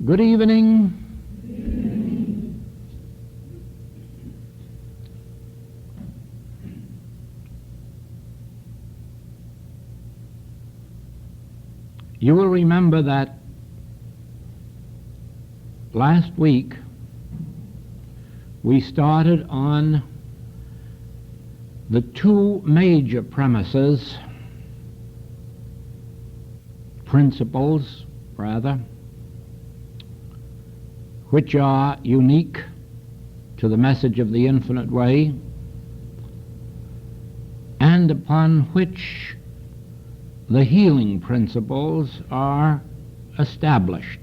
Good evening. You will remember that last week we started on the two major principles, which are unique to the message of the infinite way, and upon which the healing principles are established.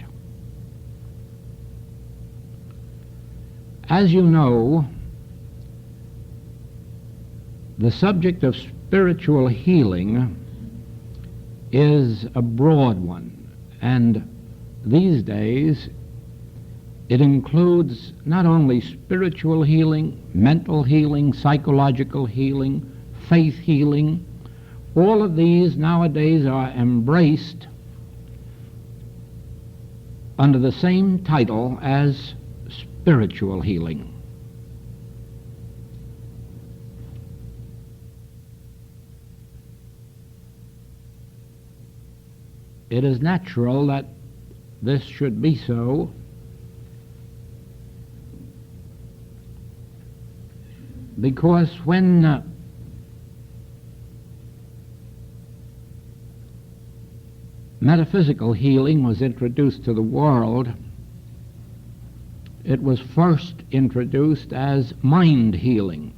As you know, the subject of spiritual healing is a broad one, and these days it includes not only spiritual healing, mental healing, psychological healing, faith healing. All of these nowadays are embraced under the same title as spiritual healing. It is natural that this should be so, because when metaphysical healing was introduced to the world, it was first introduced as mind healing,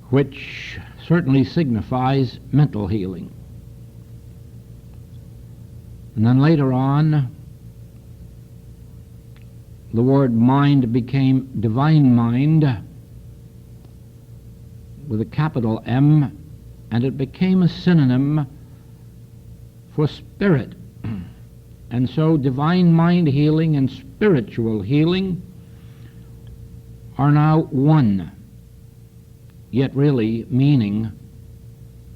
which certainly signifies mental healing. And then later on, the word mind became divine mind with a capital M, and it became a synonym for spirit. And so divine mind healing and spiritual healing are now one, yet really meaning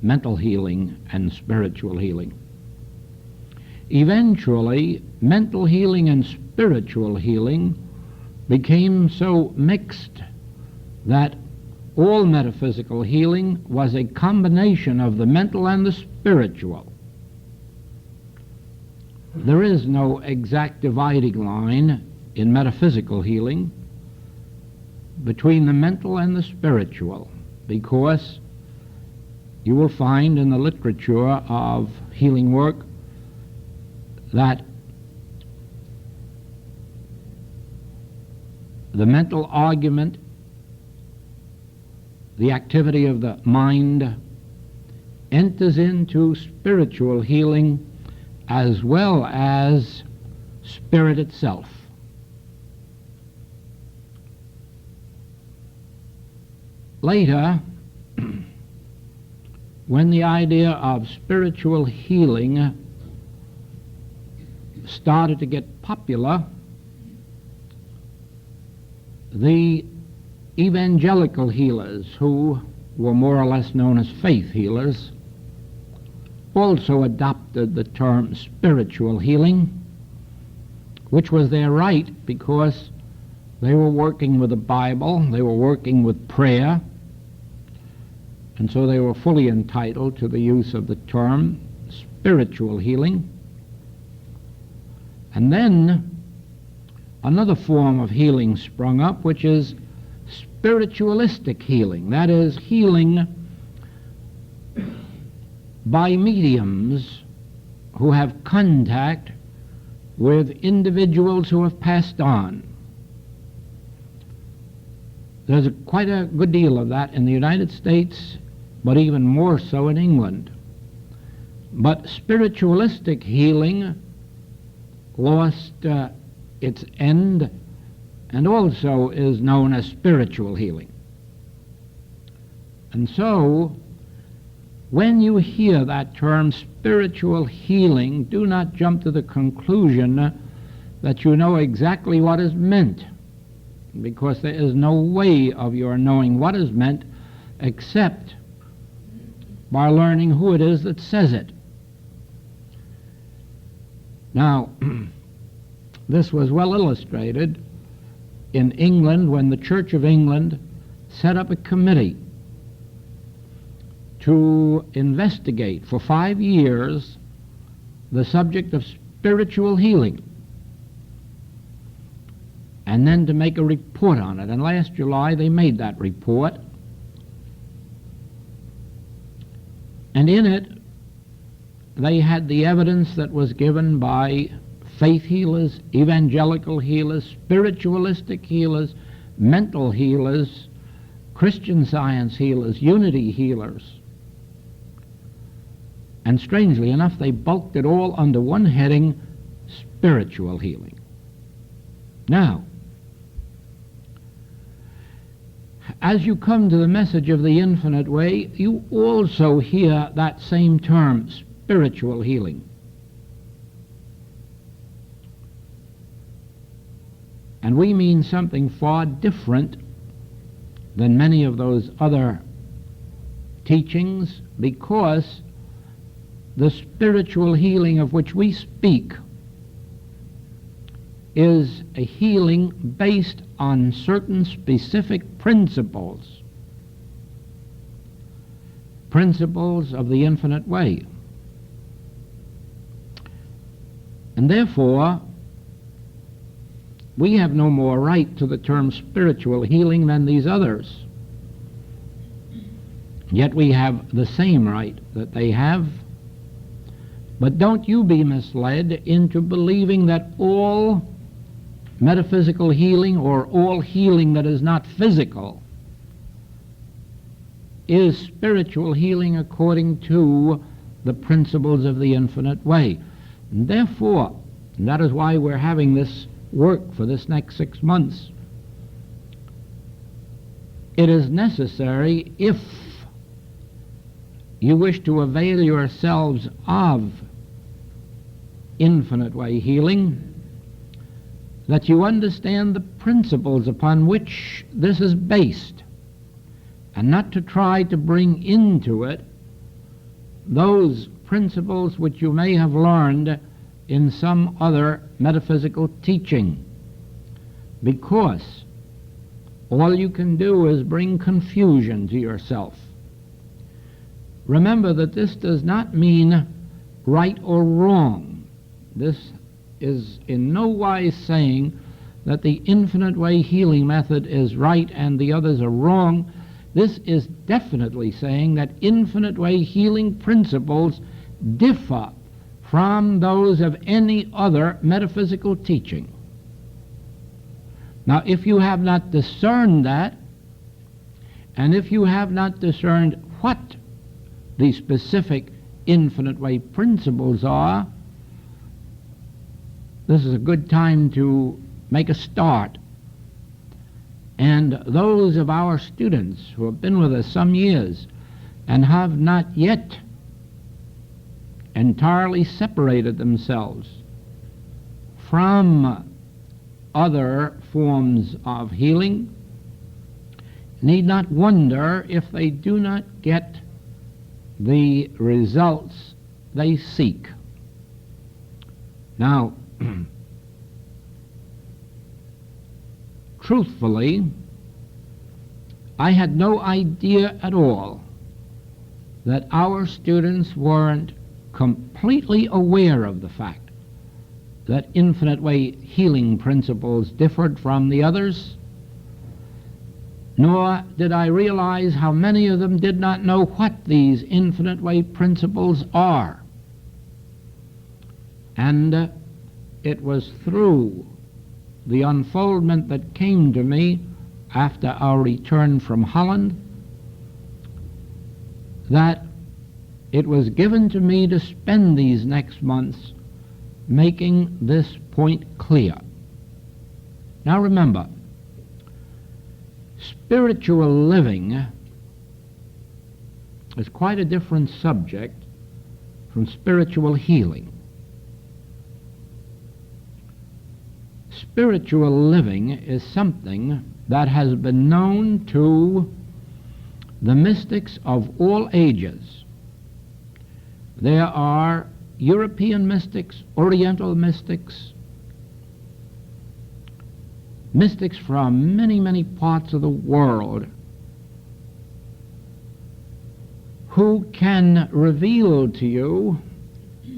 mental healing and spiritual healing. Eventually, mental healing and spiritual healing became so mixed that all metaphysical healing was a combination of the mental and the spiritual. There is no exact dividing line in metaphysical healing between the mental and the spiritual, because you will find in the literature of healing work that the mental argument, the activity of the mind, enters into spiritual healing as well as spirit itself. Later, when the idea of spiritual healing started to get popular, the evangelical healers, who were more or less known as faith healers, also adopted the term spiritual healing, which was their right because they were working with the Bible, they were working with prayer, and so they were fully entitled to the use of the term spiritual healing. And then another form of healing sprung up, which is spiritualistic healing. That is, healing by mediums who have contact with individuals who have passed on. There's quite a good deal of that in the United States, but even more so in England. But spiritualistic healing lost its end and also is known as spiritual healing. And so, when you hear that term spiritual healing, do not jump to the conclusion that you know exactly what is meant, because there is no way of your knowing what is meant except by learning who it is that says it. Now, this was well illustrated in England when the Church of England set up a committee to investigate for 5 years the subject of spiritual healing, and then to make a report on it. And last July they made that report, and in it they had the evidence that was given by faith healers, evangelical healers, spiritualistic healers, mental healers, Christian Science healers, unity healers. And strangely enough, they bulked it all under one heading, spiritual healing. Now, as you come to the message of the infinite way, you also hear that same term, spiritual healing. And we mean something far different than many of those other teachings, because the spiritual healing of which we speak is a healing based on certain specific principles of the infinite way. And therefore, we have no more right to the term spiritual healing than these others. Yet we have the same right that they have. But don't you be misled into believing that all metaphysical healing, or all healing that is not physical, is spiritual healing according to the principles of the infinite way. And therefore, and that is why we're having this work for this next 6 months, it is necessary, if you wish to avail yourselves of infinite way healing, that you understand the principles upon which this is based, and not to try to bring into it those principles which you may have learned in some other metaphysical teaching, because all you can do is bring confusion to yourself. Remember that this does not mean right or wrong. This is in no wise saying that the infinite way healing method is right and the others are wrong. This is definitely saying that infinite way healing principles differ from those of any other metaphysical teaching. Now, if you have not discerned that, and if you have not discerned what the specific infinite way principles are, this is a good time to make a start. And those of our students who have been with us some years and have not yet entirely separated themselves from other forms of healing need not wonder if they do not get the results they seek. Now, truthfully, I had no idea at all that our students weren't completely aware of the fact that infinite way healing principles differed from the others, nor did I realize how many of them did not know what these infinite way principles are. And it was through the unfoldment that came to me after our return from Holland that it was given to me to spend these next months making this point clear. Now remember, spiritual living is quite a different subject from spiritual healing. Spiritual living is something that has been known to the mystics of all ages. There are European mystics, Oriental mystics, mystics from many, many parts of the world who can reveal to you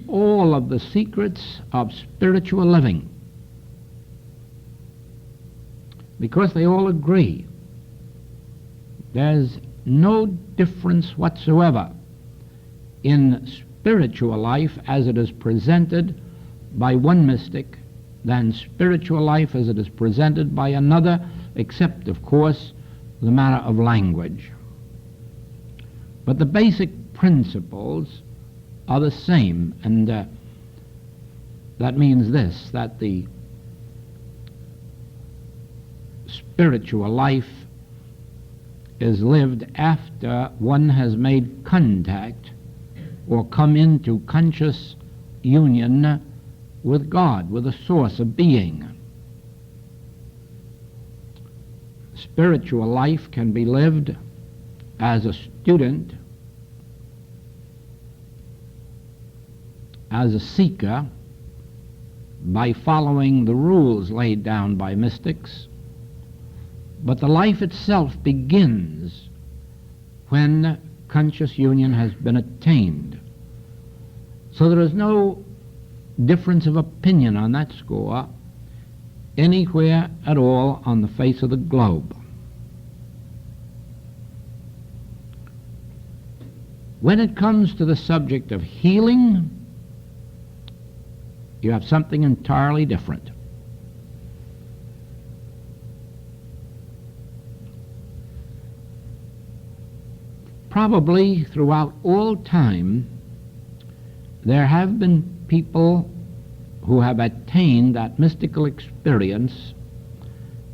all of the secrets of spiritual living, because they all agree. There's no difference whatsoever in spiritual life as it is presented by one mystic than spiritual life as it is presented by another, except, of course, the matter of language. But the basic principles are the same, and that means this, that the spiritual life is lived after one has made contact or come into conscious union with God, with the source of being. Spiritual life can be lived as a student, as a seeker, by following the rules laid down by mystics, but the life itself begins when conscious union has been attained. So there is no difference of opinion on that score anywhere at all on the face of the globe. When it comes to the subject of healing, you have something entirely different. Probably throughout all time, there have been people who have attained that mystical experience,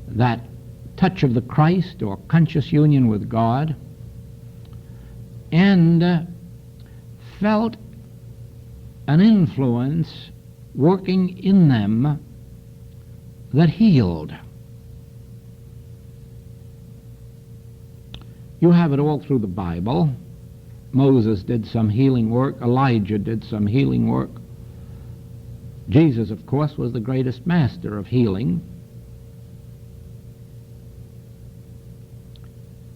that touch of the Christ or conscious union with God, and felt an influence working in them that healed. You have it all through the Bible. Moses did some healing work. Elijah did some healing work. Jesus, of course, was the greatest master of healing.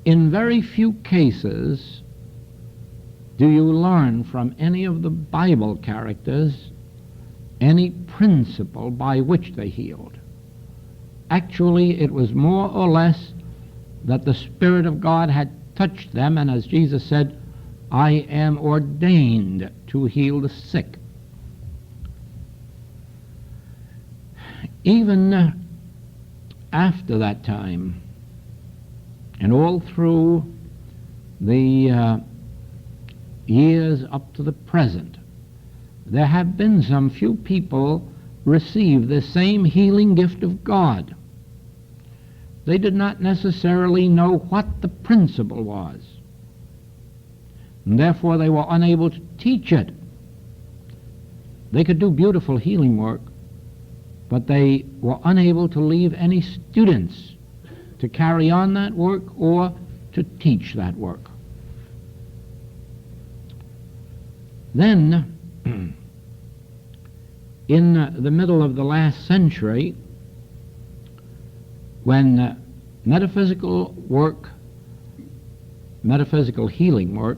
In very few cases do you learn from any of the Bible characters any principle by which they healed. Actually, it was more or less that the Spirit of God had touched them, and as Jesus said, I am ordained to heal the sick. Even after that time, and all through the years up to the present, there have been some few people receive the same healing gift of God. They did not necessarily know what the principle was, and therefore they were unable to teach it. They could do beautiful healing work, but they were unable to leave any students to carry on that work or to teach that work. Then, in the middle of the last century, when metaphysical healing work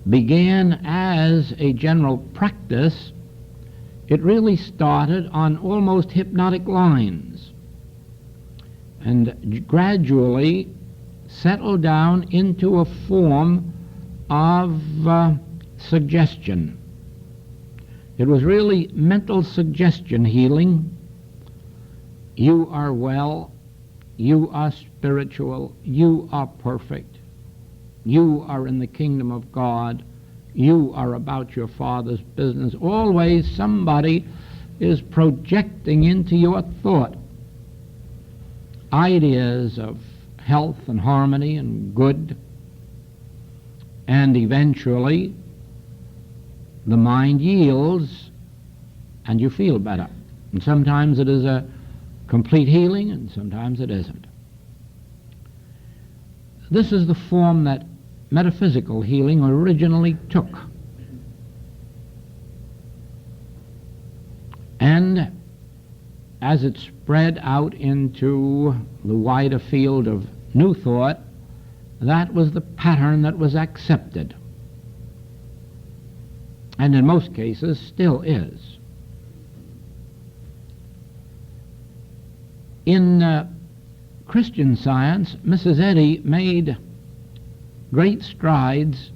began as a general practice, it really started on almost hypnotic lines and gradually settled down into a form of suggestion. It was really mental suggestion healing. You are well, you are spiritual, you are perfect, you are in the kingdom of God, you are about your Father's business. Always somebody is projecting into your thought ideas of health and harmony and good, and eventually the mind yields and you feel better. And sometimes it is a complete healing, and sometimes it isn't. This is the form that metaphysical healing originally took. as it spread out into the wider field of New Thought, that was the pattern that was accepted, and in most cases still is. In Christian Science, Mrs. Eddy made great strides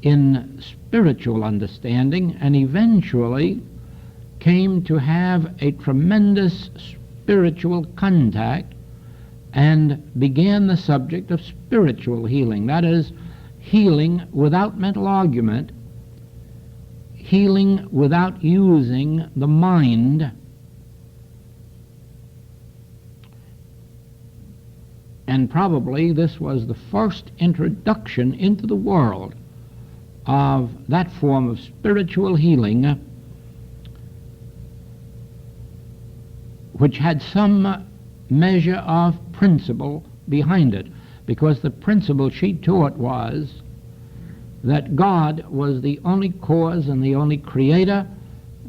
in spiritual understanding and eventually came to have a tremendous spiritual contact and began the subject of spiritual healing. That is, healing without mental argument, healing without using the mind. And probably this was the first introduction into the world of that form of spiritual healing, which had some measure of principle behind it, because the principle she taught was that God was the only cause and the only creator,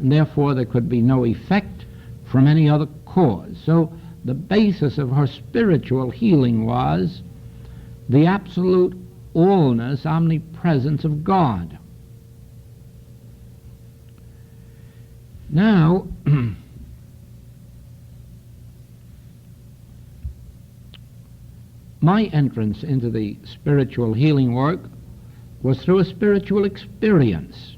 and therefore there could be no effect from any other cause. So the basis of her spiritual healing was the absolute allness, omnipresence of God. Now, my entrance into the spiritual healing work was through a spiritual experience,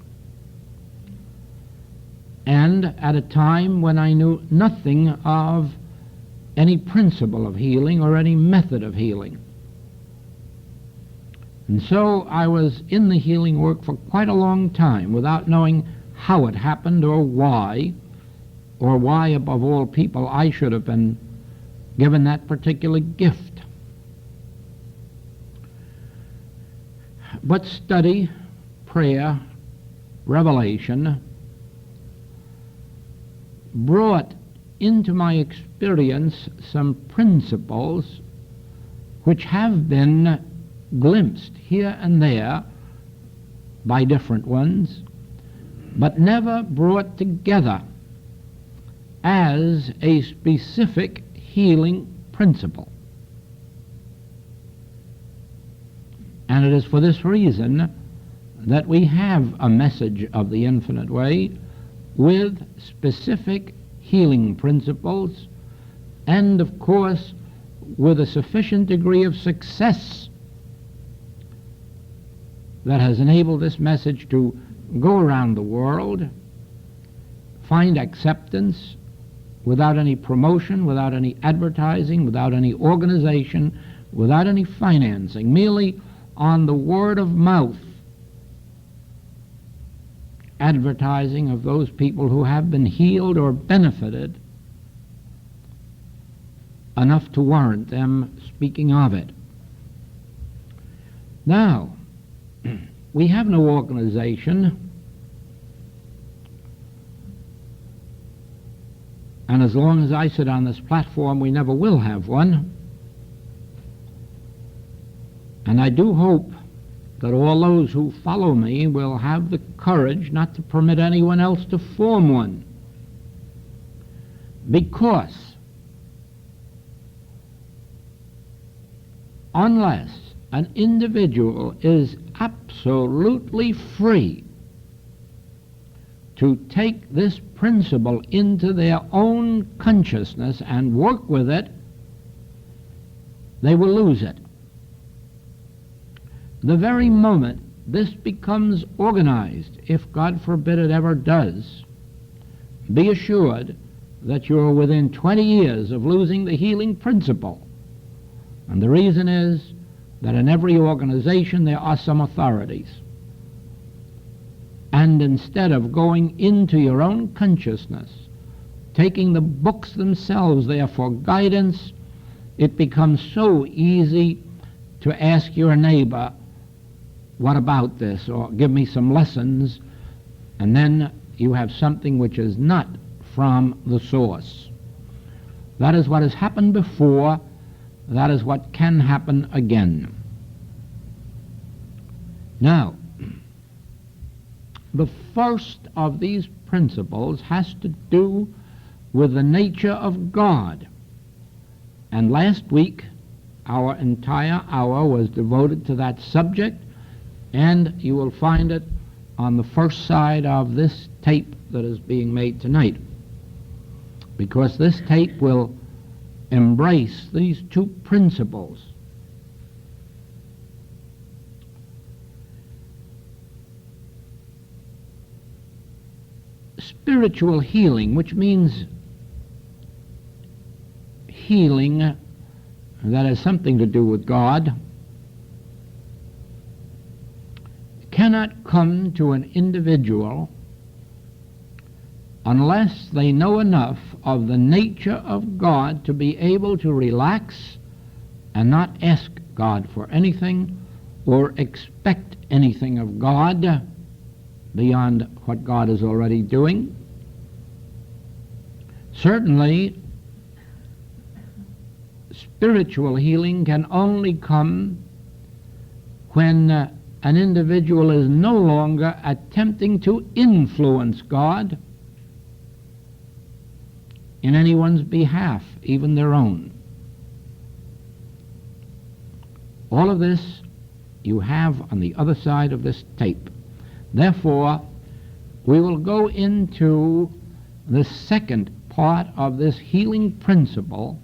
and at a time when I knew nothing of any principle of healing or any method of healing. And so I was in the healing work for quite a long time without knowing how it happened or why above all people I should have been given that particular gift. But study, prayer, revelation brought into my experience some principles which have been glimpsed here and there by different ones, but never brought together as a specific healing principle. And it is for this reason that we have a message of the Infinite Way with specific healing principles, and of course with a sufficient degree of success that has enabled this message to go around the world, find acceptance without any promotion, without any advertising, without any organization, without any financing, merely on the word of mouth advertising of those people who have been healed or benefited enough to warrant them speaking of it. Now, we have no organization, and as long as I sit on this platform, we never will have one. And I do hope that all those who follow me will have the courage not to permit anyone else to form one. Because unless an individual is absolutely free to take this principle into their own consciousness and work with it, they will lose it. The very moment this becomes organized, if God forbid it ever does, be assured that you're within 20 years of losing the healing principle. And the reason is that in every organization there are some authorities. And instead of going into your own consciousness, taking the books themselves there for guidance, it becomes so easy to ask your neighbor, what about this? Or give me some lessons, and then you have something which is not from the source. That is what has happened before. That is what can happen again. Now, the first of these principles has to do with the nature of God. And last week, our entire hour was devoted to that subject, and you will find it on the first side of this tape that is being made tonight, because this tape will embrace these two principles. Spiritual healing, which means healing that has something to do with God, cannot come to an individual unless they know enough of the nature of God to be able to relax and not ask God for anything or expect anything of God beyond what God is already doing. Certainly, spiritual healing can only come when an individual is no longer attempting to influence God in anyone's behalf, even their own. All of this you have on the other side of this tape. Therefore, we will go into the second part of this healing principle,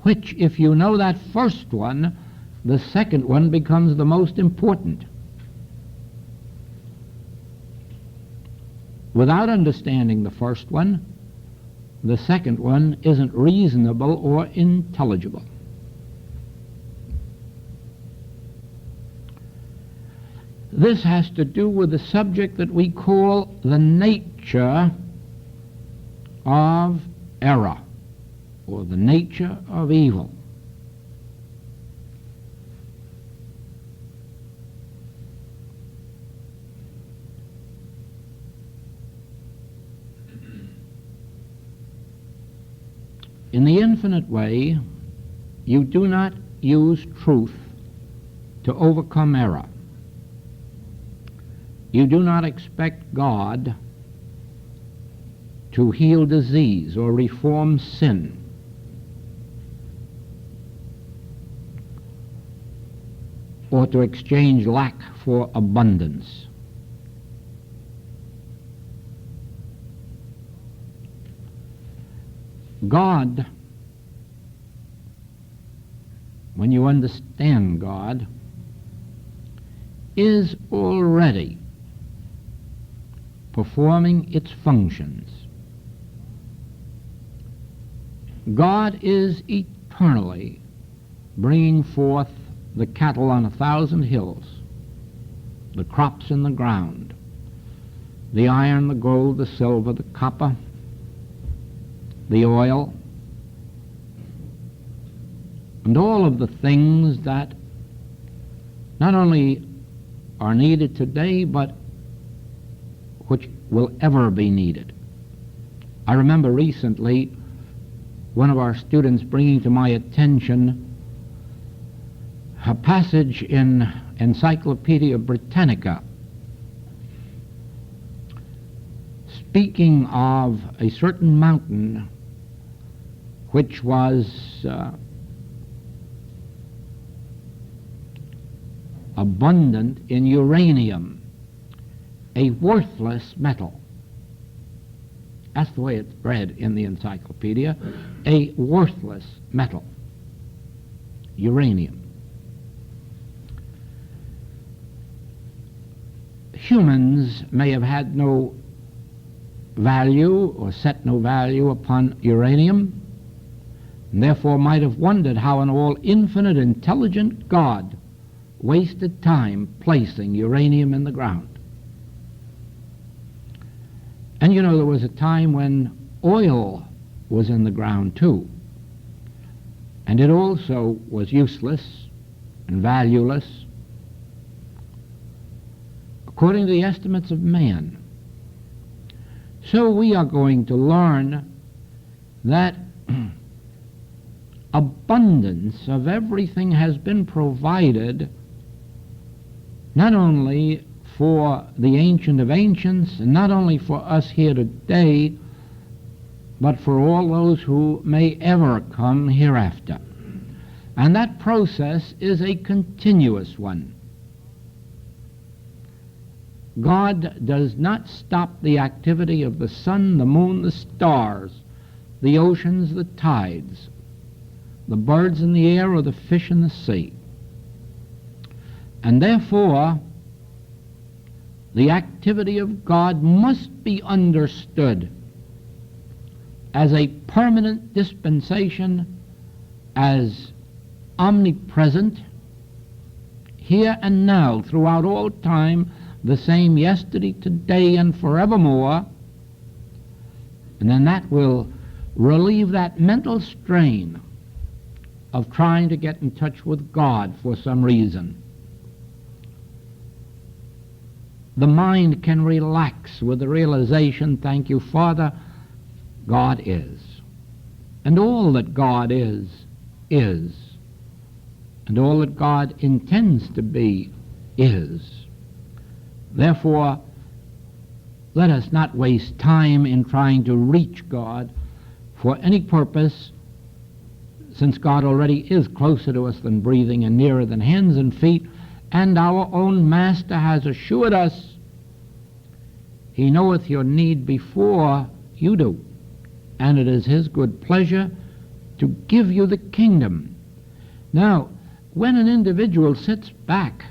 which, if you know that first one, the second one becomes the most important. Without understanding the first one, the second one isn't reasonable or intelligible. This has to do with the subject that we call the nature of error, or the nature of evil. In the infinite way, you do not use truth to overcome error. You do not expect God to heal disease or reform sin. Or to exchange lack for abundance. God, when you understand God, is already performing its functions. God is eternally bringing forth the cattle on 1,000 hills, the crops in the ground, the iron, the gold, the silver, the copper, the oil, and all of the things that not only are needed today, but which will ever be needed. I remember recently one of our students bringing to my attention a passage in Encyclopedia Britannica speaking of a certain mountain which was abundant in uranium, a worthless metal. That's the way it's read in the encyclopedia, a worthless metal, uranium. Humans may have had no value or set no value upon uranium, and therefore might have wondered how an all-infinite, intelligent God wasted time placing uranium in the ground. And you know, there was a time when oil was in the ground too, and it also was useless and valueless according to the estimates of man. So we are going to learn that abundance of everything has been provided not only for the Ancient of Ancients and not only for us here today, but for all those who may ever come hereafter. And that process is a continuous one. God does not stop the activity of the sun, the moon, the stars, the oceans, the tides, the birds in the air, or the fish in the sea. And therefore, the activity of God must be understood as a permanent dispensation, as omnipresent, here and now, throughout all time, the same yesterday, today, and forevermore. And then that will relieve that mental strain of trying to get in touch with God for some reason. The mind can relax with the realization, thank you, Father, God is. And all that God is. And all that God intends to be is. Therefore, let us not waste time in trying to reach God for any purpose, since God already is closer to us than breathing and nearer than hands and feet, and our own Master has assured us He knoweth your need before you do, and it is His good pleasure to give you the kingdom. Now, when an individual sits back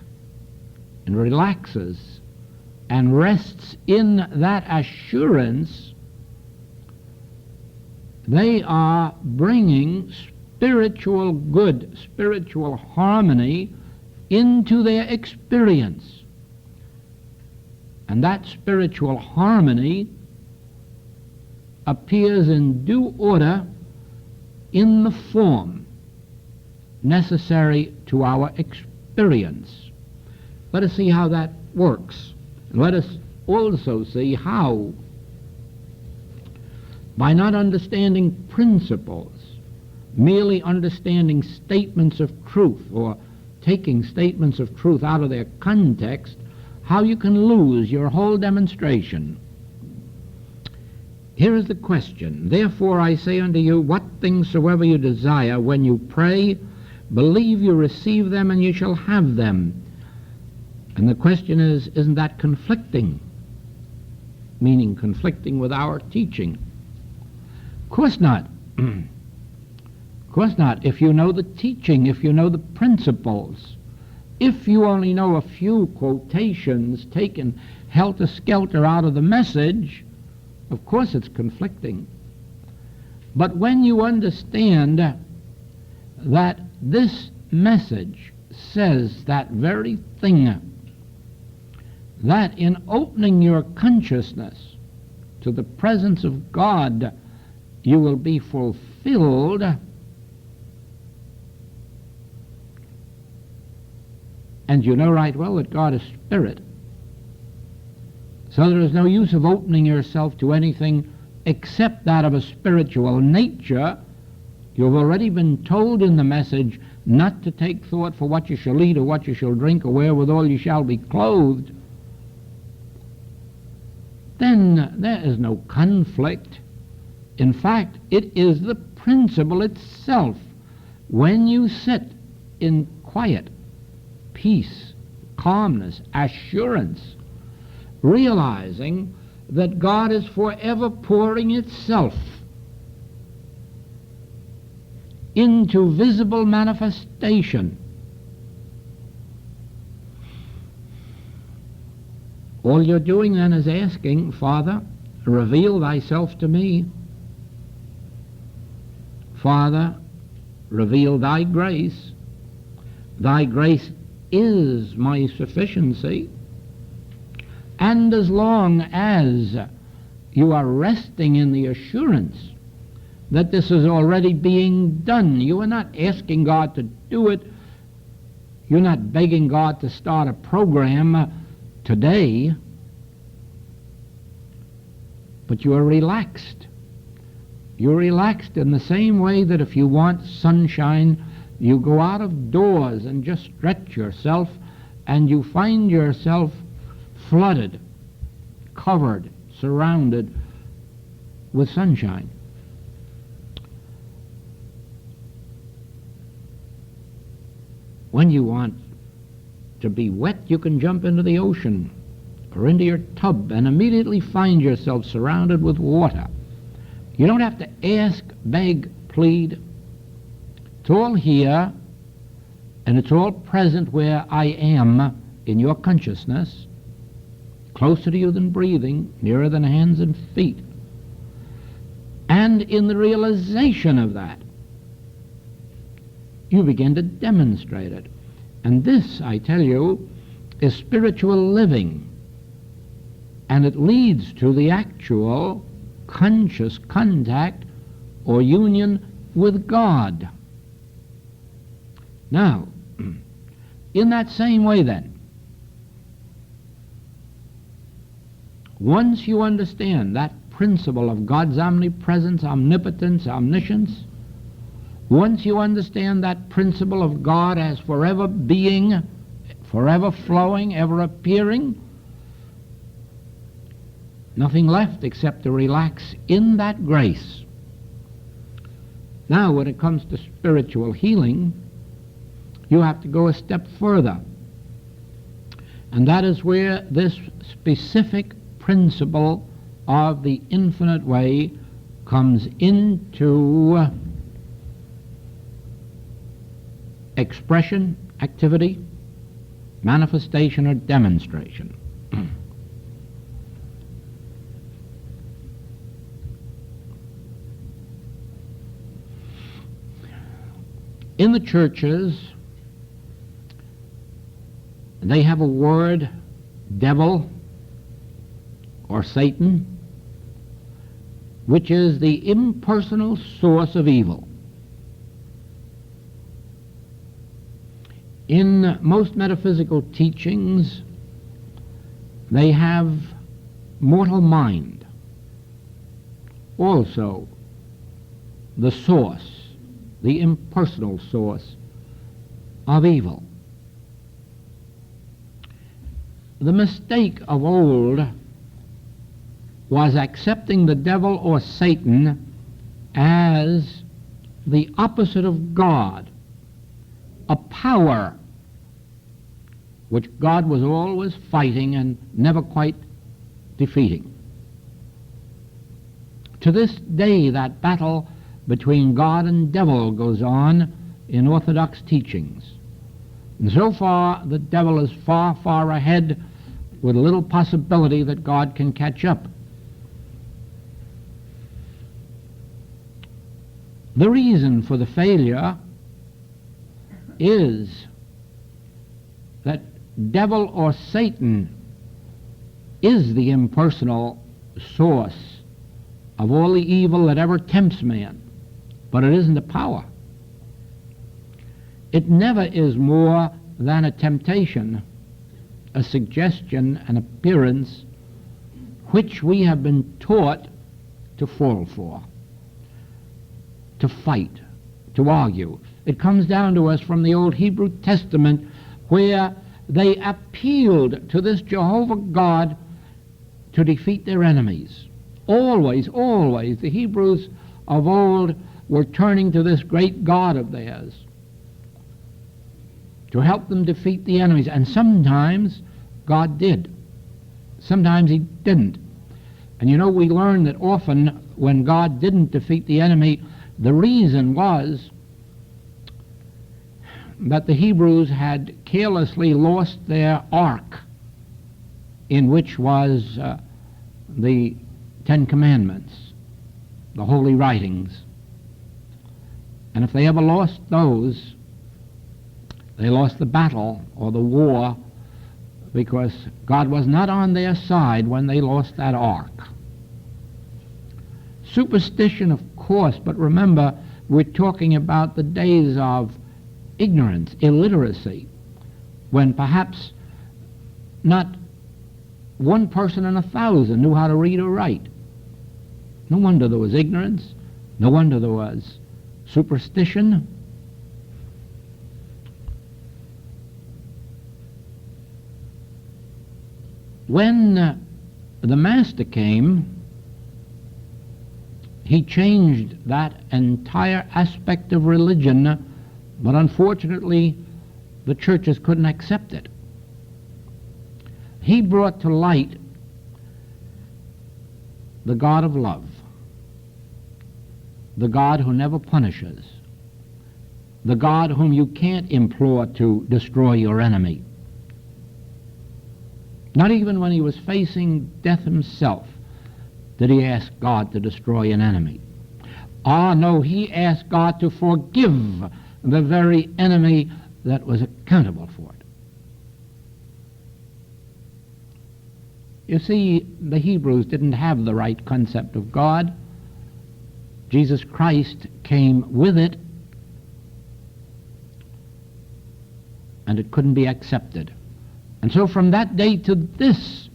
and relaxes and rests in that assurance, they are bringing spiritual good, spiritual harmony into their experience. And that spiritual harmony appears in due order in the form necessary to our experience. Let us see how that works. And let us also see how, by not understanding principles, merely understanding statements of truth or taking statements of truth out of their context, how you can lose your whole demonstration. Here is the question. Therefore I say unto you, what things soever you desire, when you pray, believe you receive them, and you shall have them. And the question is, isn't that conflicting? Meaning conflicting with our teaching? Of course not. Of course not. If you know the teaching, if you know the principles, if you only know a few quotations taken helter-skelter out of the message, of course it's conflicting. But when you understand that this message says that very thing, that in opening your consciousness to the presence of God, you will be fulfilled, and you know right well that God is spirit. So there is no use of opening yourself to anything except that of a spiritual nature. You've already been told in the message not to take thought for what you shall eat or what you shall drink or wherewithal you shall be clothed. Then there is no conflict. In fact, it is the principle itself. When you sit in quiet, peace, calmness, assurance, realizing that God is forever pouring itself into visible manifestation. All you're doing then is asking, Father, reveal thyself to me. Father, reveal thy grace. Thy grace is my sufficiency. And as long as you are resting in the assurance that this is already being done, you are not asking God to do it, you're not begging God to start a program today, but you are relaxed. You're relaxed in the same way that if you want sunshine, you go out of doors and just stretch yourself, and you find yourself flooded, covered, surrounded with sunshine. When you want to be wet, you can jump into the ocean or into your tub and immediately find yourself surrounded with water. You don't have to ask, beg, plead. It's all here, and it's all present where I am in your consciousness, closer to you than breathing, nearer than hands and feet. And in the realization of that, you begin to demonstrate it. And this, I tell you, is spiritual living. And it leads to the actual conscious contact or union with God. Now, in that same way then, once you understand that principle of God's omnipresence, omnipotence, omniscience, once you understand that principle of God as forever being, forever flowing, ever appearing, nothing left except to relax in that grace. Now, when it comes to spiritual healing, you have to go a step further. And that is where this specific principle of the infinite way comes into expression, activity, manifestation, or demonstration. In the churches, they have a word, devil or Satan, which is the impersonal source of evil. In most metaphysical teachings, they have mortal mind, also the source, the impersonal source of evil. The mistake of old was accepting the devil or Satan as the opposite of God, a power which God was always fighting and never quite defeating. To this day, that battle between God and devil goes on in Orthodox teachings. And so far, the devil is far, far ahead, with little possibility that God can catch up. The reason for the failure is that devil or Satan is the impersonal source of all the evil that ever tempts man, but it isn't a power. It never is more than a temptation, a suggestion, an appearance, which we have been taught to fall for, to fight, to argue. It comes down to us from the old Hebrew Testament, where they appealed to this Jehovah God to defeat their enemies. Always, always, the Hebrews of old were turning to this great God of theirs to help them defeat the enemies. And sometimes God did. Sometimes he didn't. And you know, we learn that often when God didn't defeat the enemy, the reason was that the Hebrews had carelessly lost their ark, in which was the Ten Commandments, the holy writings. And if they ever lost those, they lost the battle or the war, because God was not on their side when they lost that ark. Superstition, of course, but remember, we're talking about the days of ignorance, illiteracy, when perhaps not one person in 1,000 knew how to read or write. No wonder there was ignorance. No wonder there was superstition. When the Master came, he changed that entire aspect of religion, but unfortunately the churches couldn't accept it. He brought to light the God of love, the God who never punishes, the God whom you can't implore to destroy your enemy. Not even when he was facing death himself did he ask God to destroy an enemy. No, he asked God to forgive the very enemy that was accountable for it. You see, the Hebrews didn't have the right concept of God. Jesus Christ came with it, and it couldn't be accepted. And so from that day to this,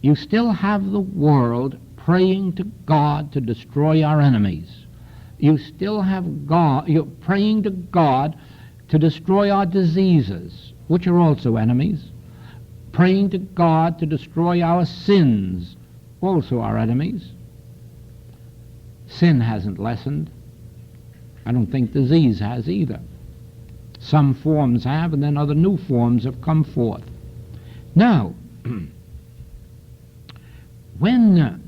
you still have the world praying to God to destroy our enemies. You still have God, you're praying to God to destroy our diseases, which are also enemies. Praying to God to destroy our sins, also our enemies. Sin hasn't lessened. I don't think disease has either. Some forms have, and then other new forms have come forth. Now, when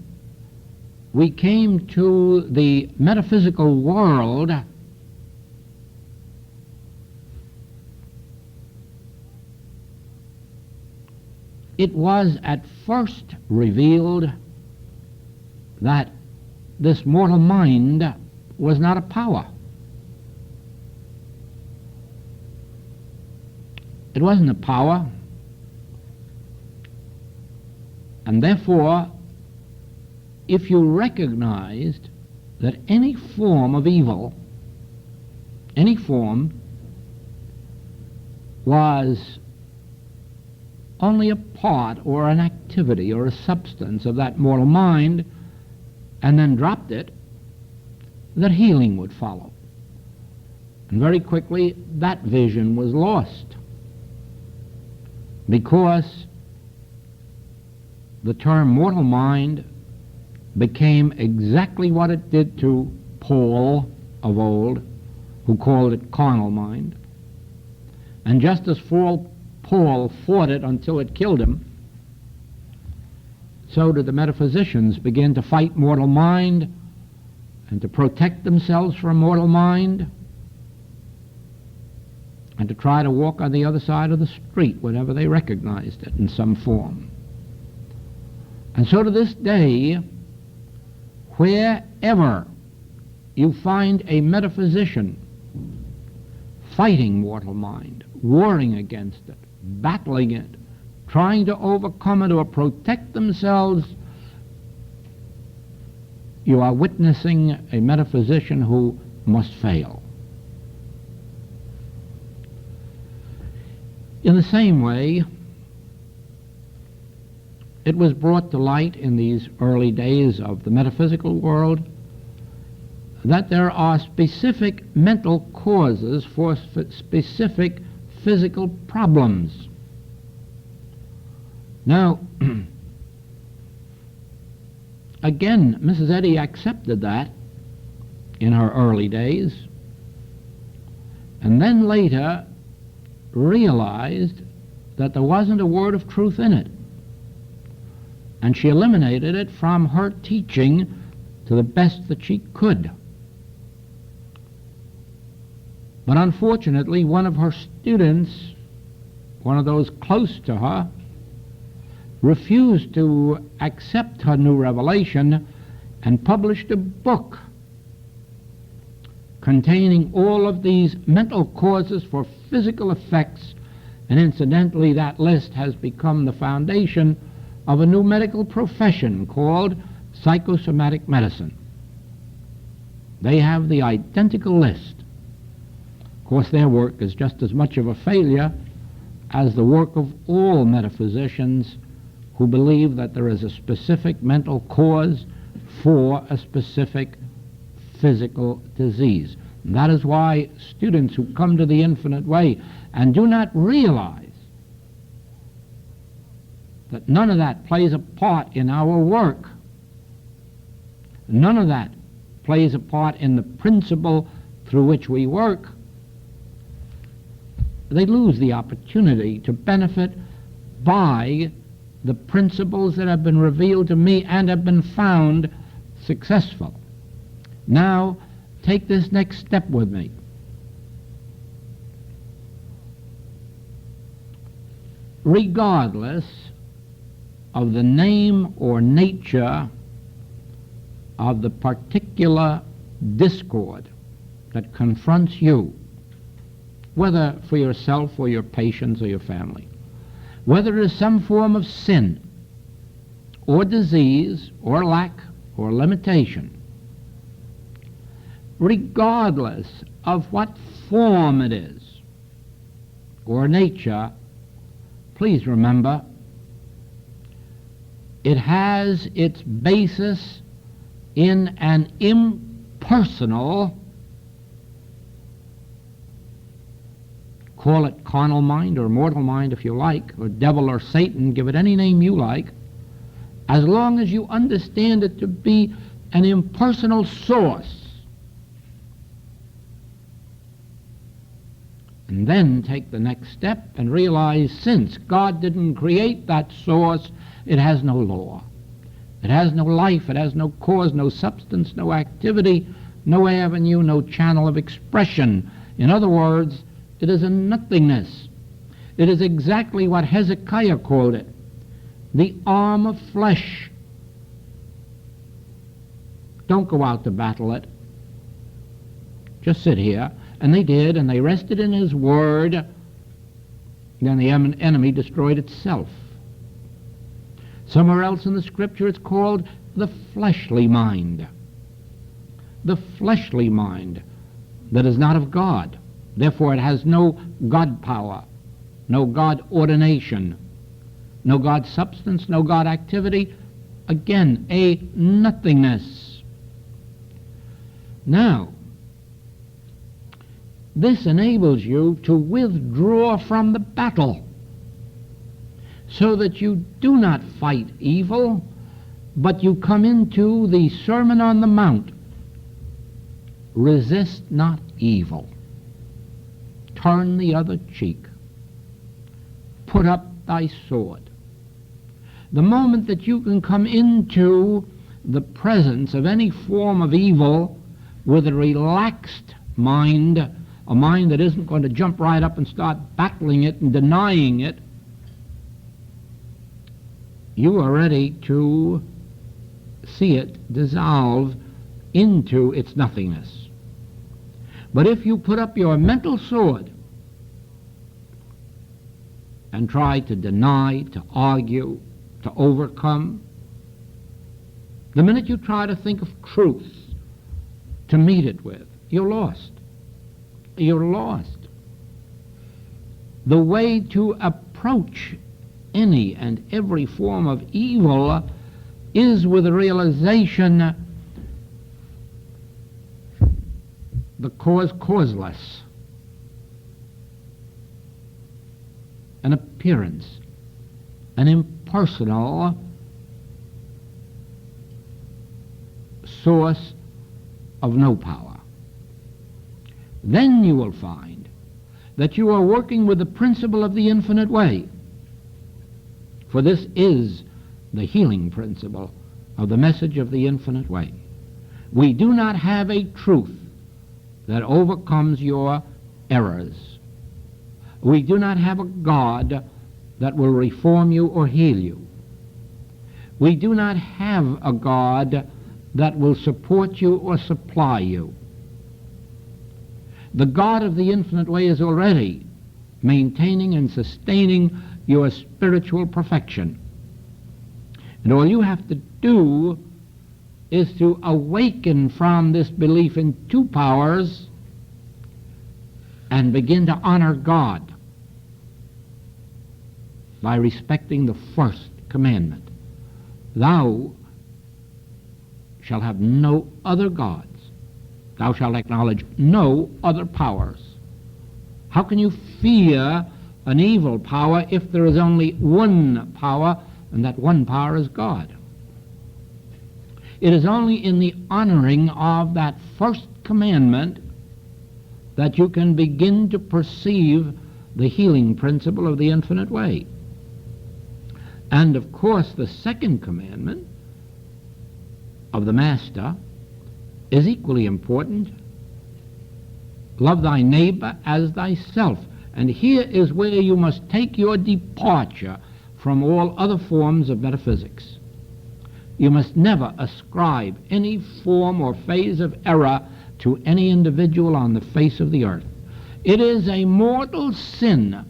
we came to the metaphysical world, it was at first revealed that this mortal mind was not a power. It wasn't a power, and therefore, if you recognized that any form of evil, any form, was only a part or an activity or a substance of that mortal mind, and then dropped it, that healing would follow. And very quickly that vision was lost, because the term mortal mind became exactly what it did to Paul of old, who called it carnal mind. And just as Paul fought it until it killed him, so did the metaphysicians begin to fight mortal mind and to protect themselves from mortal mind and to try to walk on the other side of the street whenever they recognized it in some form. And so to this day, wherever you find a metaphysician fighting mortal mind, warring against it, battling it, trying to overcome it or protect themselves, you are witnessing a metaphysician who must fail. In the same way, it was brought to light in these early days of the metaphysical world that there are specific mental causes for specific physical problems. Now, again, Mrs. Eddy accepted that in her early days, and then later realized that there wasn't a word of truth in it, and she eliminated it from her teaching to the best that she could. But unfortunately, one of her students, one of those close to her, refused to accept her new revelation and published a book containing all of these mental causes for physical effects, and incidentally that list has become the foundation of a new medical profession called psychosomatic medicine. They have the identical list. Of course, their work is just as much of a failure as the work of all metaphysicians who believe that there is a specific mental cause for a specific physical disease. And that is why students who come to the Infinite Way and do not realize that none of that plays a part in our work, none of that plays a part in the principle through which we work, they lose the opportunity to benefit by the principles that have been revealed to me and have been found successful. Now, take this next step with me. Regardless of the name or nature of the particular discord that confronts you, whether for yourself or your patients or your family, whether it is some form of sin or disease or lack or limitation, regardless of what form it is or nature, please remember, it has its basis in an impersonal, call it carnal mind or mortal mind if you like, or devil or Satan, give it any name you like, as long as you understand it to be an impersonal source. And then take the next step and realize, since God didn't create that source, it has no law. It has no life, it has no cause, no substance, no activity, no avenue, no channel of expression. In other words, it is a nothingness. It is exactly what Hezekiah called it, the arm of flesh. Don't go out to battle it. Just sit here. And they did, and they rested in his word. Then the enemy destroyed itself. Somewhere else in the scripture it's called the fleshly mind. The fleshly mind that is not of God. Therefore it has no God power, no God ordination, no God substance, no God activity. Again, a nothingness. Now, this enables you to withdraw from the battle so that you do not fight evil, but you come into the Sermon on the Mount. Resist not evil. Turn the other cheek. Put up thy sword. The moment that you can come into the presence of any form of evil with a relaxed mind, a mind that isn't going to jump right up and start battling it and denying it, you are ready to see it dissolve into its nothingness. But if you put up your mental sword and try to deny, to argue, to overcome, the minute you try to think of truth to meet it with, you're lost. You're lost. The way to approach any and every form of evil is with the realization the cause causeless, an appearance, an impersonal source of no power. Then you will find that you are working with the principle of the infinite way. For this is the healing principle of the message of the infinite way. We do not have a truth that overcomes your errors. We do not have a God that will reform you or heal you. We do not have a God that will support you or supply you. The God of the infinite way is already maintaining and sustaining your spiritual perfection. And all you have to do is to awaken from this belief in two powers and begin to honor God by respecting the first commandment. Thou shalt have no other gods. Thou shalt acknowledge no other powers. How can you fear an evil power if there is only one power, and that one power is God? It is only in the honoring of that first commandment that you can begin to perceive the healing principle of the infinite way. And of course, the second commandment of the Master is equally important. Love thy neighbor as thyself. And here is where you must take your departure from all other forms of metaphysics. You must never ascribe any form or phase of error to any individual on the face of the earth. It is a mortal sin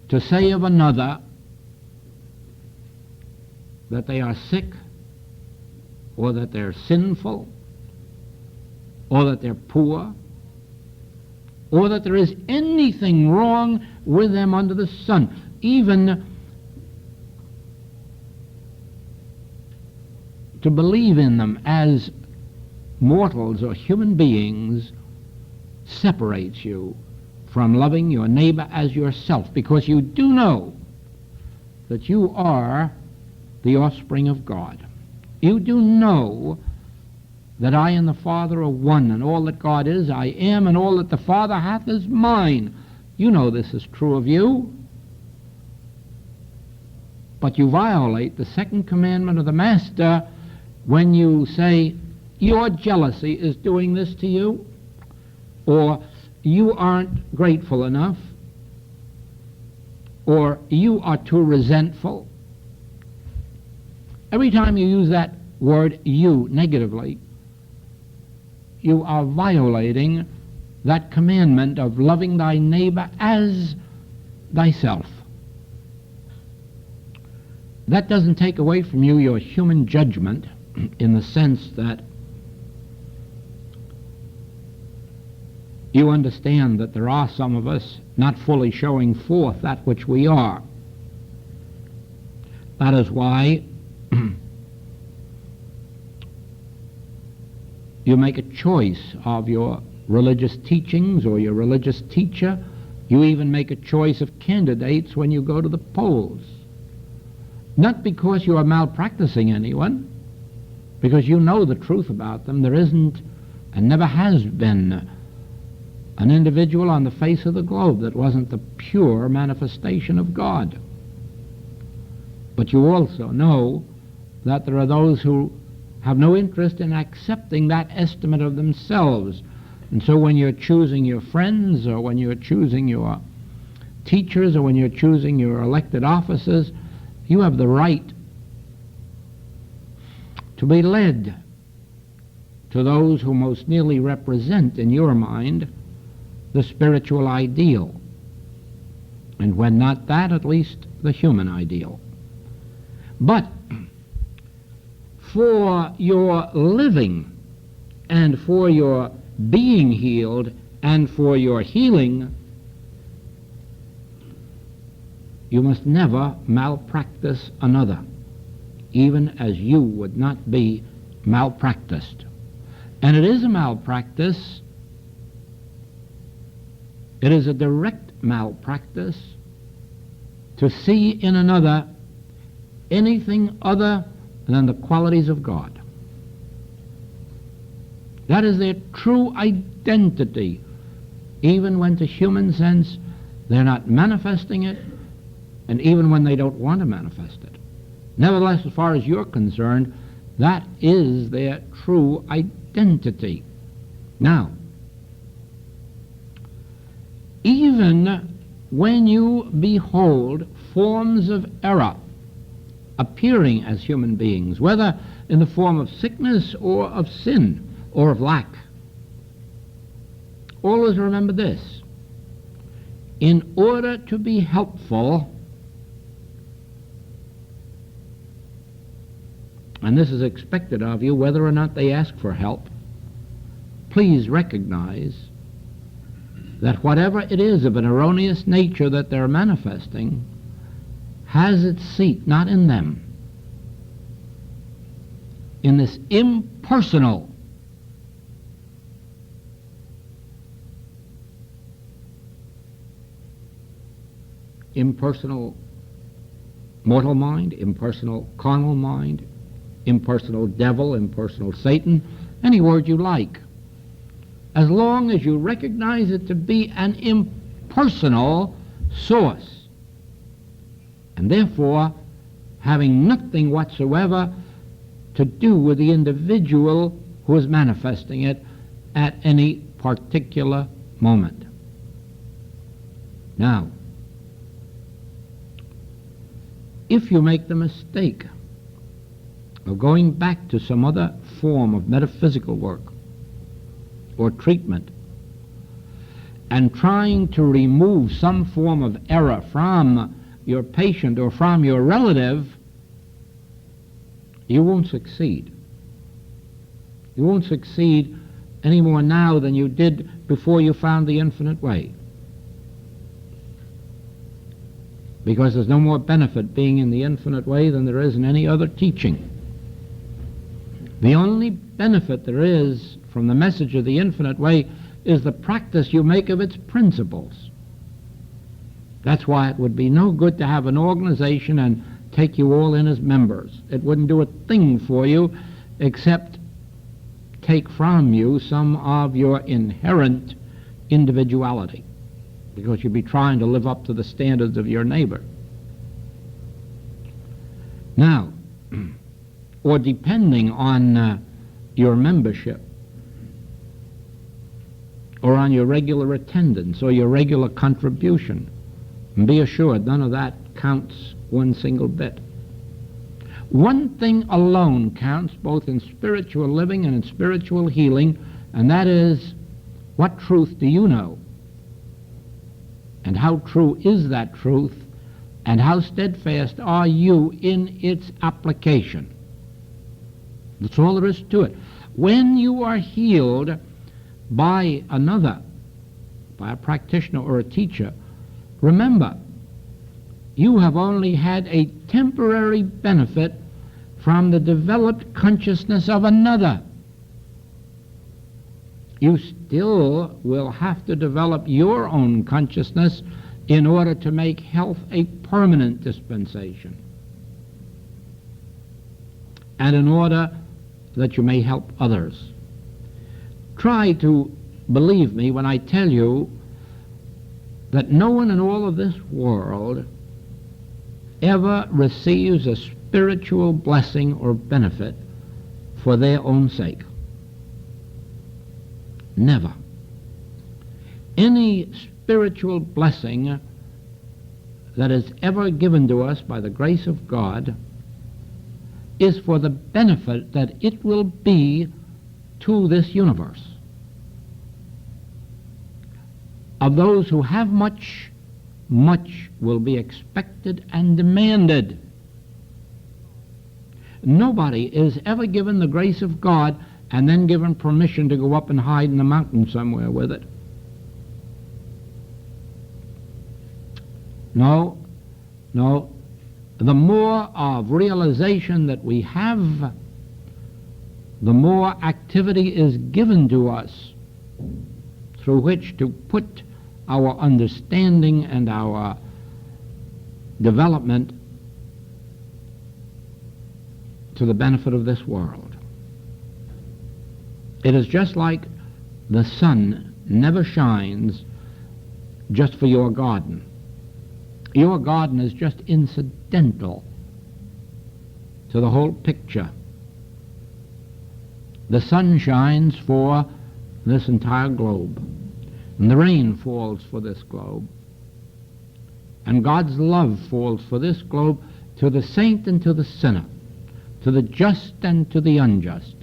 to say of another that they are sick, or that they're sinful, or that they're poor, or that there is anything wrong with them under the sun. Even to believe in them as mortals or human beings separates you from loving your neighbor as yourself, because you do know that you are the offspring of God. You do know that I and the Father are one, and all that God is, I am, and all that the Father hath is mine. You know this is true of you. But you violate the second commandment of the Master when you say, your jealousy is doing this to you, or you aren't grateful enough, or you are too resentful. Every time you use that word you negatively, you are violating that commandment of loving thy neighbor as thyself. That doesn't take away from you your human judgment in the sense that you understand that there are some of us not fully showing forth that which we are. That is why you make a choice of your religious teachings or your religious teacher. You even make a choice of candidates when you go to the polls. Not because you are malpracticing anyone, because you know the truth about them. There isn't and never has been an individual on the face of the globe that wasn't the pure manifestation of God. But you also know that there are those who have no interest in accepting that estimate of themselves. And so when you're choosing your friends, or when you're choosing your teachers, or when you're choosing your elected officers, you have the right to be led to those who most nearly represent, in your mind, the spiritual ideal. And when not that, at least the human ideal. But for your living, and for your being healed, and for your healing, you must never malpractice another, even as you would not be malpracticed. And it is a malpractice. It is a direct malpractice to see in another anything other than the qualities of God. That is their true identity, even when to human sense they're not manifesting it, and even when they don't want to manifest it. Nevertheless, as far as you're concerned, that is their true identity. Now, even when you behold forms of error appearing as human beings, whether in the form of sickness or of sin or of lack, always remember this: in order to be helpful, and this is expected of you whether or not they ask for help, please recognize that whatever it is of an erroneous nature that they're manifesting has its seat not in them, in this impersonal mortal mind, impersonal carnal mind, impersonal devil, impersonal Satan, any word you like. As long as you recognize it to be an impersonal personal source, and therefore having nothing whatsoever to do with the individual who is manifesting it at any particular moment. Now, if you make the mistake of going back to some other form of metaphysical work or treatment and trying to remove some form of error from your patient or from your relative, you won't succeed. You won't succeed any more now than you did before you found the infinite way. Because there's no more benefit being in the infinite way than there is in any other teaching. The only benefit there is from the message of the infinite way is the practice you make of its principles. That's why it would be no good to have an organization and take you all in as members. It wouldn't do a thing for you except take from you some of your inherent individuality, because you'd be trying to live up to the standards of your neighbor. Now, or depending on your membership, or on your regular attendance, or your regular contribution, and be assured none of that counts one single bit. One thing alone counts both in spiritual living and in spiritual healing, and that is, what truth do you know? And how true is that truth? And how steadfast are you in its application? That's all there is to it. When you are healed by another, by a practitioner or a teacher, remember, you have only had a temporary benefit from the developed consciousness of another. You still will have to develop your own consciousness in order to make health a permanent dispensation, and in order that you may help others. Try to believe me when I tell you that no one in all of this world ever receives a spiritual blessing or benefit for their own sake. Never. Any spiritual blessing that is ever given to us by the grace of God is for the benefit that it will be to this universe. Of those who have much, much will be expected and demanded. Nobody is ever given the grace of God and then given permission to go up and hide in the mountain somewhere with it. No, no. The more of realization that we have, the more activity is given to us through which to put our understanding and our development to the benefit of this world. It is just like the sun never shines just for your garden. Your garden is just incidental to the whole picture. The sun shines for this entire globe, and the rain falls for this globe, and God's love falls for this globe to the saint and to the sinner, to the just and to the unjust.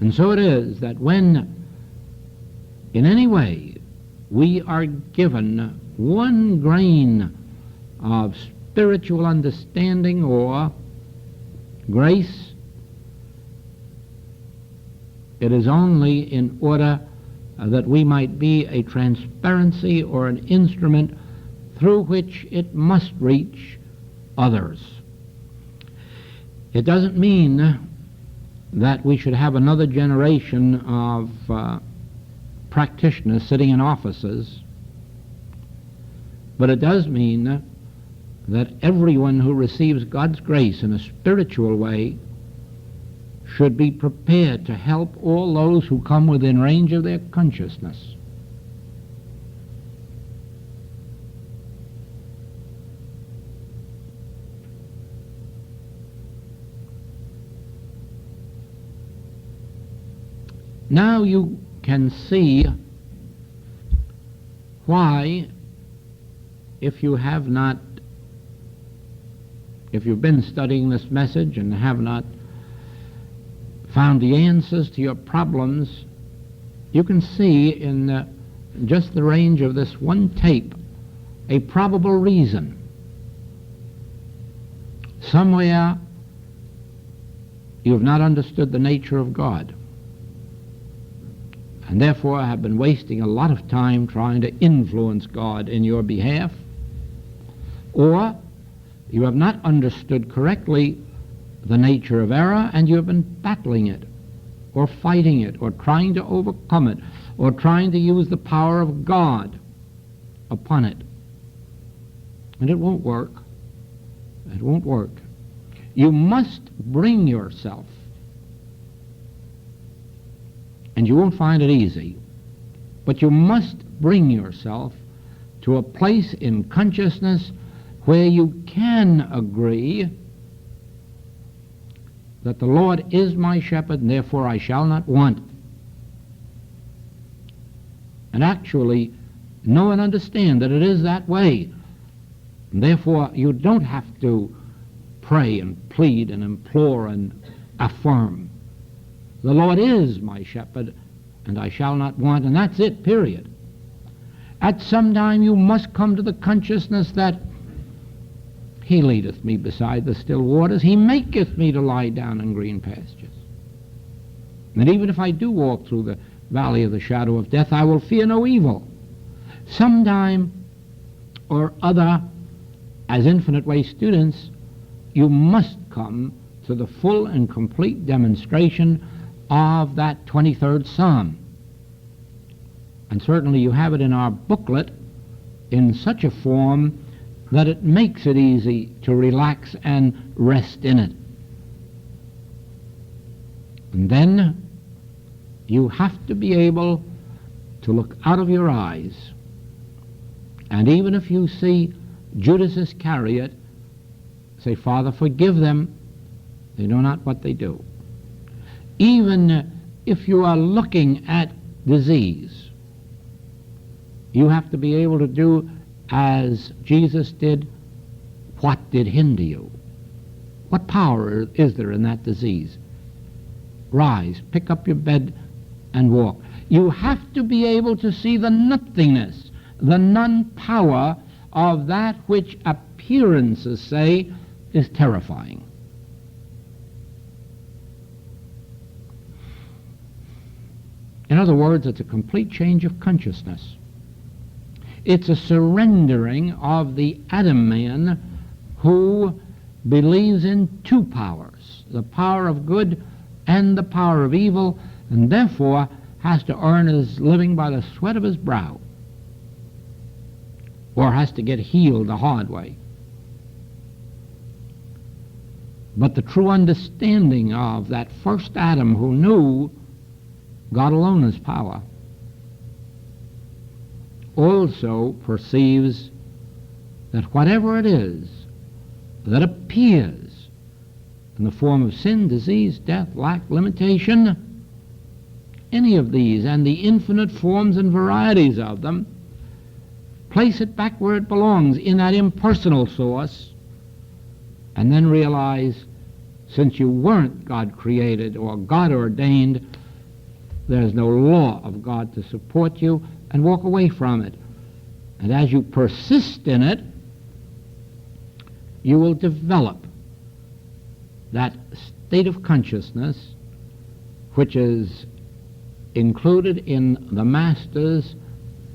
And so it is that when in any way we are given one grain of spiritual understanding or grace, it is only in order that we might be a transparency or an instrument through which it must reach others. It doesn't mean that we should have another generation of practitioners sitting in offices, but it does mean that everyone who receives God's grace in a spiritual way should be prepared to help all those who come within range of their consciousness. Now you can see why, if you've been studying this message and have not found the answers to your problems, you can see in just the range of this one tape a probable reason. Somewhere you have not understood the nature of God, and therefore have been wasting a lot of time trying to influence God in your behalf, or you have not understood correctly the nature of error, and you have been battling it, or fighting it, or trying to overcome it, or trying to use the power of God upon it. And it won't work. It won't work. You must bring yourself, and you won't find it easy, but you must bring yourself to a place in consciousness where you can agree that the Lord is my shepherd, and therefore I shall not want. And actually know and understand that it is that way. And therefore you don't have to pray and plead and implore and affirm. The Lord is my shepherd, and I shall not want, and that's it, period. At some time you must come to the consciousness that He leadeth me beside the still waters. He maketh me to lie down in green pastures. And even if I do walk through the valley of the shadow of death, I will fear no evil. Sometime or other, as Infinite Way students, you must come to the full and complete demonstration of that 23rd Psalm. And certainly you have it in our booklet in such a form that it makes it easy to relax and rest in it. And then you have to be able to look out of your eyes, and even if you see Judas Iscariot, say, Father, forgive them, they know not what they do. Even if you are looking at disease, you have to be able to do as Jesus did. What did hinder you? What power is there in that disease? Rise, pick up your bed, and walk. You have to be able to see the nothingness, the non-power of that which appearances say is terrifying. In other words, it's a complete change of consciousness. It's a surrendering of the Adam man who believes in two powers, the power of good and the power of evil, and therefore has to earn his living by the sweat of his brow, or has to get healed the hard way. But the true understanding of that first Adam who knew God alone is power also perceives that whatever it is that appears in the form of sin, disease, death, lack, limitation, any of these and the infinite forms and varieties of them, place it back where it belongs, in that impersonal source, and then realize, since you weren't God created or God ordained, there's no law of God to support you, and walk away from it. And as you persist in it, you will develop that state of consciousness which is included in the Master's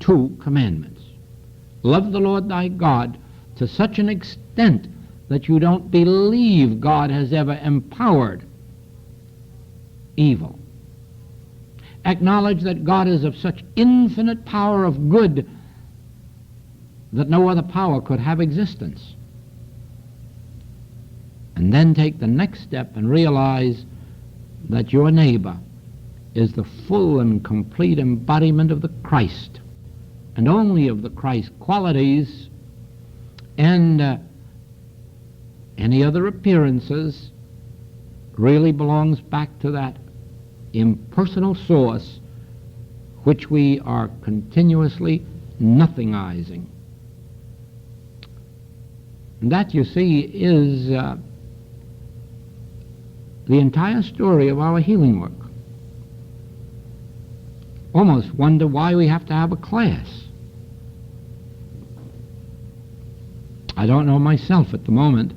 2 commandments. Love the Lord thy God to such an extent that you don't believe God has ever empowered evil. Acknowledge that God is of such infinite power of good that no other power could have existence. And then take the next step and realize that your neighbor is the full and complete embodiment of the Christ, and only of the Christ qualities, and any other appearances really belongs back to that impersonal source which we are continuously nothingizing. And that, you see, is the entire story of our healing work. Almost wonder why we have to have a class. I don't know myself at the moment.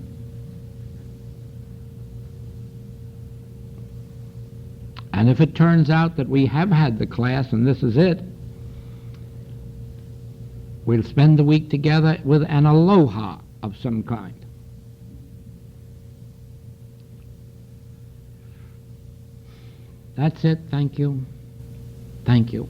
And if it turns out that we have had the class and this is it, we'll spend the week together with an aloha of some kind. That's it. Thank you. Thank you.